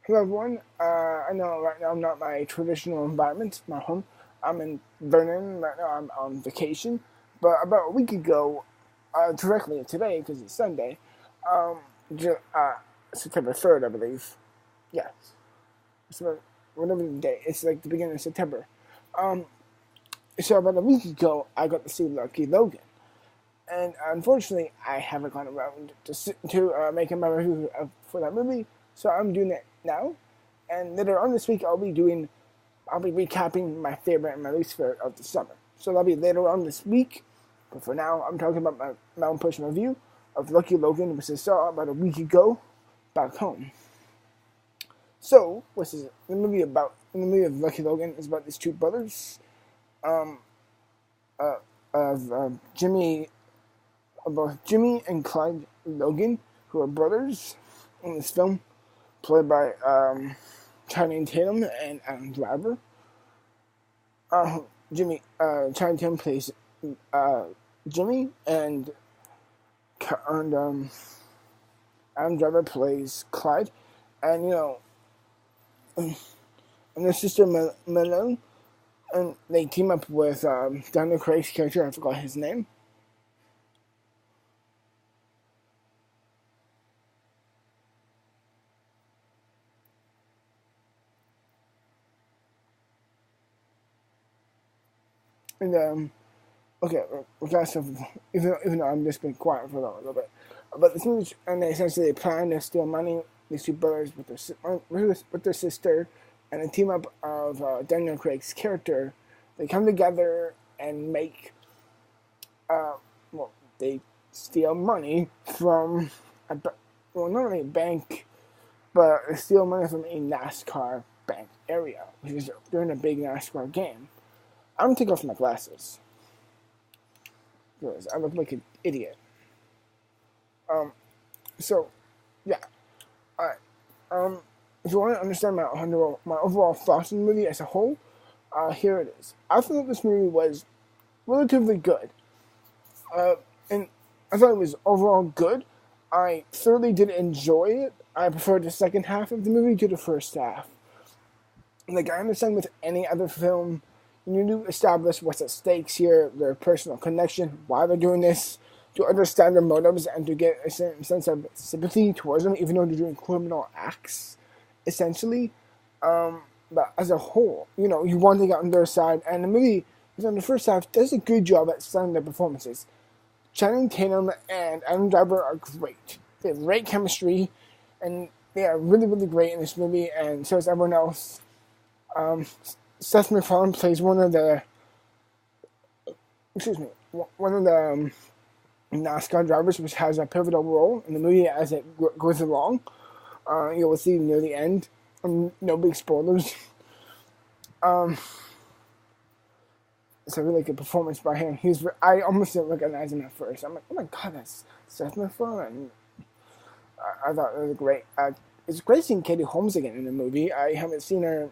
Hello everyone. I know right now I'm not my traditional environment, my home. I'm in Vernon right now. I'm on vacation, but about a week ago, directly today because it's Sunday, um, September 3rd, I believe. Yes, it's about whatever the day. It's like the beginning of September. Um, so about a week ago, I got to see Lucky Logan, and unfortunately, I haven't gone around to making my review for that movie. So I'm doing it now, and later on this week I'll be recapping my favorite and my least favorite of the summer. So that'll be later on this week. But for now, I'm talking about my own personal review of Lucky Logan, which I saw about a week ago back home. So, what's the movie about? The movie of Lucky Logan is about these two brothers, um, uh, of both Jimmy and Clyde Logan, who are brothers in this film, played by Channing Tatum and Adam Driver. Channing Tatum plays uh, Jimmy, and Adam Driver plays Clyde, and and their sister Melon, and they team up with Daniel Craig's character. I forgot his name. And okay, regardless of even though I'm just been quiet for a little bit, but this movie, and essentially they plan to steal money. These two brothers with their sister, and a team up of Daniel Craig's character, they come together and make uh, well, they steal money from not really a bank, but they steal money from a NASCAR bank area, which is during a big NASCAR game. I'm gonna take off my glasses because I look like an idiot. Um, so yeah, alright. If you want to understand my overall thoughts on the movie as a whole, here it is. I thought this movie was relatively good. And I thought it was overall good. I thoroughly did enjoy it. I preferred the second half of the movie to the first half. Like, I understand with any other film, you need to establish what's at stakes here, their personal connection, why they're doing this, to understand their motives, and to get a certain sense of sympathy towards them, even though they're doing criminal acts, essentially. But as a whole, you want to get on their side, and the movie, in the first half, does a good job at selling their performances. Channing Tatum and Adam Driver are great. They have great chemistry, and they are really, really great in this movie, and so is everyone else. Um, Seth MacFarlane plays one of the NASCAR drivers, which has a pivotal role in the movie as it goes along. You will see near the end. No big spoilers. It's a really good performance by him. I almost didn't recognize him at first. I'm like, oh my god, that's Seth MacFarlane. I thought it was great. It's great seeing Katie Holmes again in the movie. I haven't seen her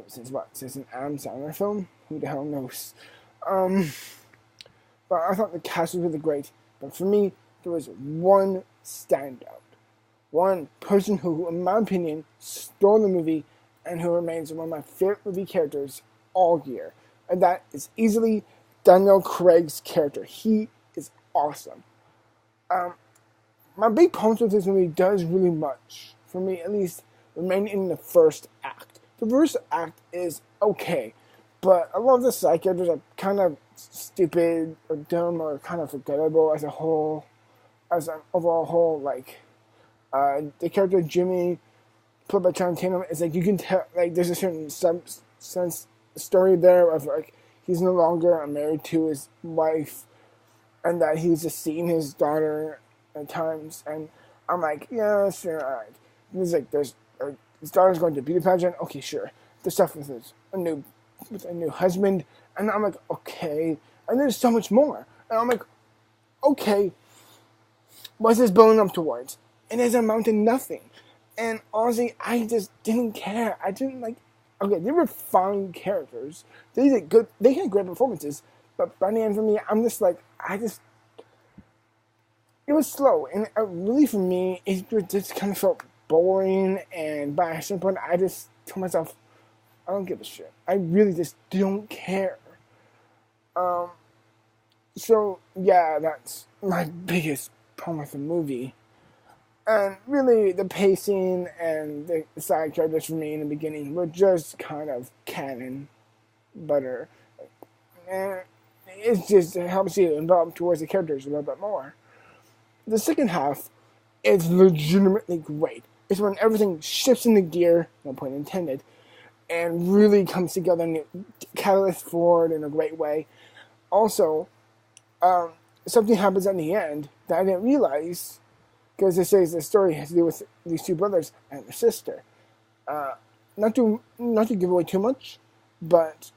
since an Adam Sandler film. Who the hell knows? But I thought the cast was really great. But for me, there was one standout. One person who, in my opinion, stole the movie and who remains one of my favorite movie characters all year. And that is easily Daniel Craig's character. He is awesome. My big problem with this movie does really much, for me at least, remain in the first act. The first act is okay, but a lot of the side characters are kind of stupid or dumb or kind of forgettable as a whole, as an overall whole. Like, the character Jimmy, played by Channing Tatum, is like, you can tell, like, there's a certain sense story there of, like, he's no longer married to his wife, and that he's just seeing his daughter at times, and I'm like, yeah, sure, alright. His daughter's going to a beauty pageant, okay, sure. The stuff with a new husband, and I'm like, okay. And there's so much more, and I'm like, okay, what's this building up towards? And there's amount to nothing. And honestly, I just didn't care. I didn't like. Okay, they were fine characters. They did good. They had great performances. But by the end, for me, I'm just like, it was slow, and really for me, it just kind of felt boring, and by a certain point, I just told myself, I don't give a shit. I really just don't care. Um, so yeah, that's my biggest problem with the movie. And really, the pacing and the side characters for me in the beginning were just kind of cannon butter. And it just helps you develop towards the characters a little bit more. The second half is legitimately great. It's when everything shifts into gear, no pun intended, and really comes together and catalysts forward in a great way. Also, something happens at the end that I didn't realize, because it says the story has to do with these two brothers and their sister. Not to give away too much, but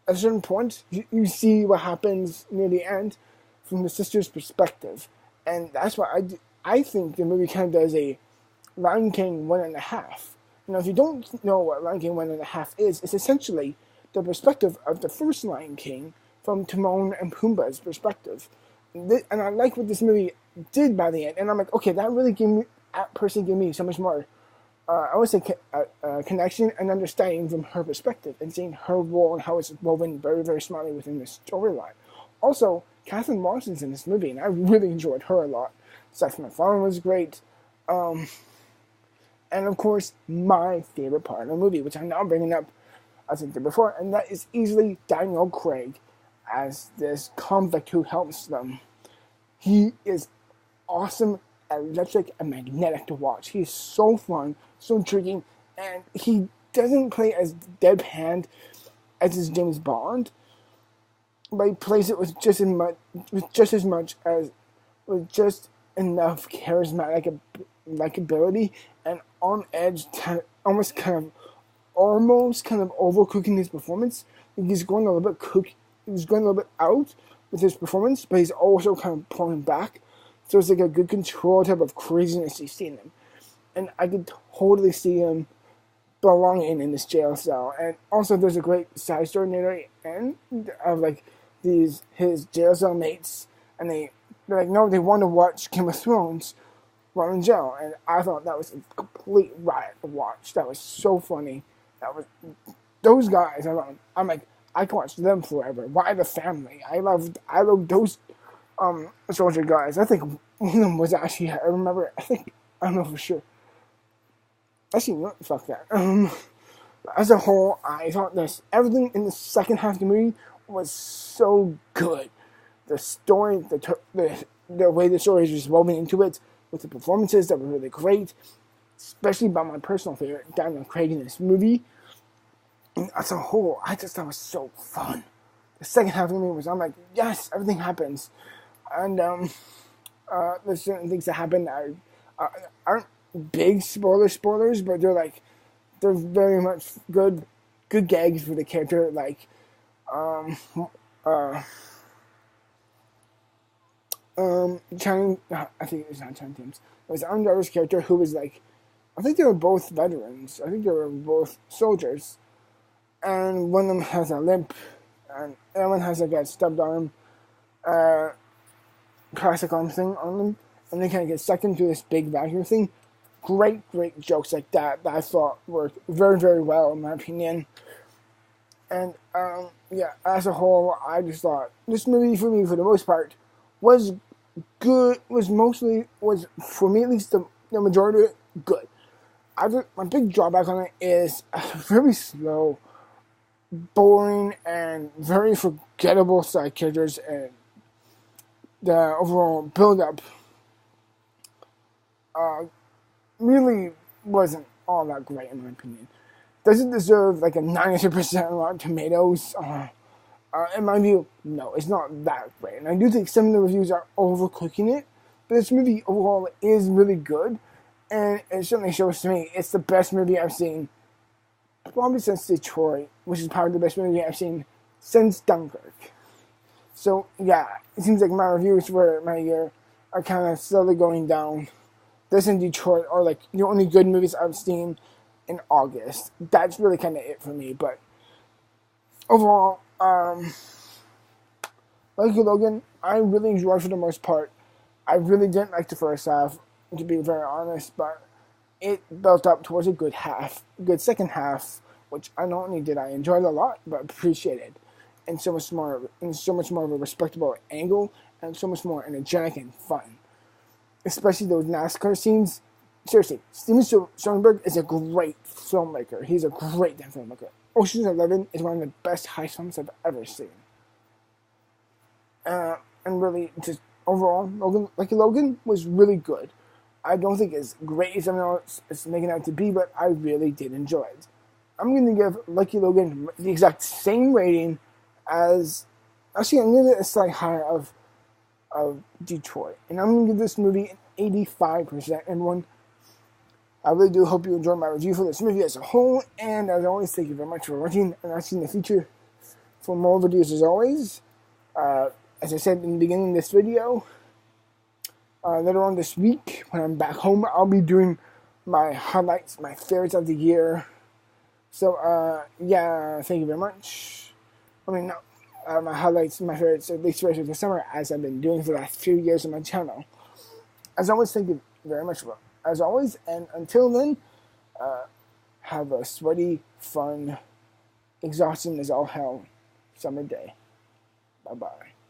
at a certain point, you see what happens near the end from the sister's perspective, and that's why I think the movie kind of does a Lion King 1.5. Now, if you don't know what Lion King 1.5 is, it's essentially the perspective of the first Lion King from Timon and Pumbaa's perspective. And I like what this movie did by the end. And I'm like, okay, that really gave me so much more, I would say, connection and understanding from her perspective and seeing her role and how it's woven very, very smartly within the storyline. Also, Catherine Watson's in this movie, and I really enjoyed her a lot. Seth MacFarlane was great. And of course, my favorite part of the movie, which I'm now bringing up, as I did before, and that is easily Daniel Craig as this convict who helps them. He is awesome, electric, and magnetic to watch. He's so fun, so intriguing, and he doesn't play as deadpan as his James Bond, but he plays it with just enough charismatic likability and on edge, almost kind of overcooking his performance. He's going a little bit out with his performance, but he's also kind of pulling back. So it's like a good control type of craziness you see in him. And I could totally see him belonging in this jail cell. And also there's a great side story near the end of like his jail cell mates, and they're like, no, they want to watch Game of Thrones while in jail. And I thought that was a complete riot to watch. That was so funny. Those guys, I'm like, I can watch them forever. Why the family? I love those soldier guys. I think one of them was actually, I don't know for sure. Actually, no, fuck that. As a whole, I thought everything in the second half of the movie was so good. The story, the way the story is just woven into it, with the performances that were really great, especially by my personal favorite, Daniel Craig in this movie. And as a whole, I just thought it was so fun. The second half of the movie was, I'm like, yes, everything happens. And there's certain things that happen that aren't big spoilers, but they're very much good gags for the character. Like, Channing, I think it's not Channing Tatum. It was Aaron Jarvis' character who was like, I think they were both veterans. I think they were both soldiers. And one of them has a limp, and the other one has like a stubbed arm, classic arm thing on them, and they kind of get stuck into this big vacuum thing. Great jokes like that I thought worked very, very well in my opinion. And yeah, as a whole, I just thought this movie for me, for the most part, was good. Was for me at least the majority of it good. My big drawback on it is very slow, boring, and very forgettable side characters, and the overall build-up really wasn't all that great in my opinion. Does it deserve like a 90% Rotten Tomatoes? In my view, no, it's not that great. And I do think some of the reviews are overcooking it, but this movie overall is really good, and it certainly shows to me it's the best movie I've seen probably since Detroit, which is probably the best movie I've seen since Dunkirk. So yeah, it seems like my reviews for my year are kind of slowly going down. This and Detroit are like the only good movies I've seen in August. That's really kind of it for me. But overall, like you, Logan, I really enjoyed for the most part. I really didn't like the first half, to be very honest, but it built up towards a good second half, which not only did I enjoy it a lot, but appreciated, and so much more of a respectable angle, and so much more energetic and fun. Especially those NASCAR scenes. Seriously, Steven Soidengberg is a great filmmaker. He's a great filmmaker. Ocean's 11 is one of the best heist films I've ever seen. And really, just overall, Logan was really good. I don't think it's great as everyone else is making it out to be, but I really did enjoy it. I'm going to give Lucky Logan the exact same rating as... Actually, I'm going to give it a slight higher of Detroit. And I'm going to give this movie an 85%. And I really do hope you enjoyed my review for this movie as a whole. And as always, thank you very much for watching. And I'll see you in the future for more videos as always. As I said in the beginning of this video, later on this week, when I'm back home, I'll be doing my highlights, my favorites of the year. So, yeah, thank you very much. I mean, no, my highlights, my favorites, at least for the summer, as I've been doing for the last few years on my channel. As always, thank you very much, as always, and until then, have a sweaty, fun, exhausting as all hell summer day. Bye-bye.